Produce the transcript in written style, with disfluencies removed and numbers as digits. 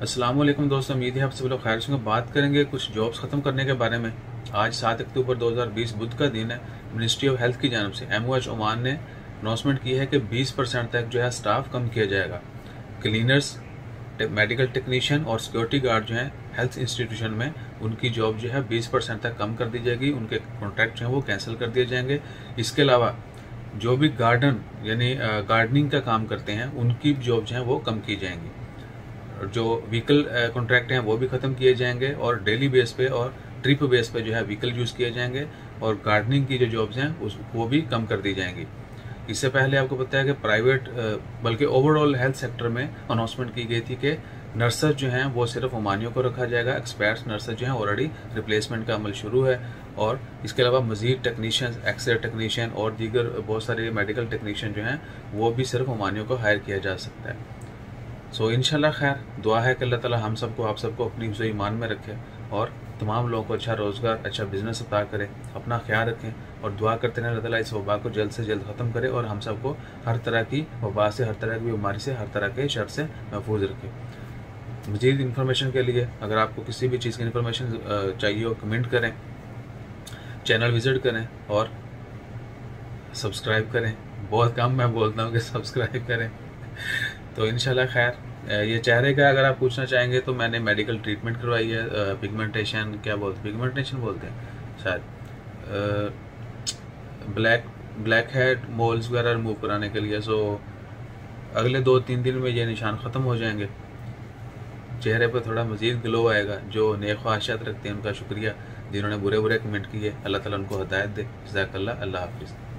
अस्सलाम वालेकुम दोस्तों, उम्मीद है आप सब लोग खैर से होंगे। बात करेंगे कुछ जॉब्स ख़त्म करने के बारे में। आज 7 अक्टूबर 2020 बुध का दिन है। मिनिस्ट्री ऑफ हेल्थ की जानब से MOH ओमान ने अनाउंसमेंट की है कि 20% तक जो है स्टाफ कम किया जाएगा। क्लीनर्स, मेडिकल टेक्नीशियन और सिक्योरिटी गार्ड जो हैं हेल्थ इंस्टीट्यूशन में, उनकी जॉब जो है 20% तक कम कर दी जाएगी। उनके कॉन्ट्रैक्ट जो हैं वो कैंसिल कर दिए जाएंगे। इसके अलावा जो भी गार्डन यानी गार्डनिंग का काम करते हैं, उनकी जॉब जो है वो कम की जाएंगी। जो व्हीकल कॉन्ट्रैक्ट हैं वो भी ख़त्म किए जाएंगे और डेली बेस पे और ट्रिप बेस पे जो है व्हीकल यूज़ किए जाएंगे। और गार्डनिंग की जो जॉब्स हैं वो भी कम कर दी जाएंगी। इससे पहले आपको पता है कि प्राइवेट बल्कि ओवरऑल हेल्थ सेक्टर में अनाउंसमेंट की गई थी कि नर्सेज जो हैं वो सिर्फ ओमानियों को रखा जाएगा। एक्सपर्ट्स नर्सेज जो हैं ऑलरेडी रिप्लेसमेंट का अमल शुरू है। और इसके अलावा मजीद टेक्नीशियन, एक्सरे टेक्नीशियन और दीगर बहुत सारे मेडिकल टेक्नीशियन जो हैं वो भी सिर्फ ओमानियों को हायर किया जा सकता है। सो इंशाल्लाह खैर दुआ है कि अल्लाह ताला हम सबको, आप सबको अपनी हिफ्ज़ ईमान में रखे और तमाम लोगों को अच्छा रोज़गार, अच्छा बिजनेस अता करे। अपना ख्याल रखें और दुआ करते हैं अल्लाह ताला इस वबा को जल्द से जल्द ख़त्म करे और हम सबको हर तरह की वबा से, हर तरह की बीमारी से, हर तरह के शर से महफूज रखे। मज़ीद इन्फॉर्मेशन के लिए अगर आपको किसी भी चीज़ की इन्फॉर्मेशन चाहिए हो, कमेंट करें, चैनल विज़िट करें और सब्सक्राइब करें। बहुत कम मैं बोलता हूँ कि सब्सक्राइब करें। तो इंशाल्लाह खैर ये चेहरे का अगर आप पूछना चाहेंगे तो मैंने मेडिकल ट्रीटमेंट करवाई है। पिगमेंटेशन पिगमेंटेशन बोलते हैं शायद, ब्लैक हेड, मोल्स वगैरह रिमूव कराने के लिए। सो अगले 2-3 दिन में ये निशान ख़त्म हो जाएंगे। चेहरे पर थोड़ा मज़ीद ग्लो आएगा। जो नेक ख्वाहिशात रखते हैं उनका शुक्रिया, जिन्होंने बुरे बुरे कमेंट किए, अल्लाह ताला उनको हिदायत दे। जज़ाकल्लाह। अल्लाह हाफिज़।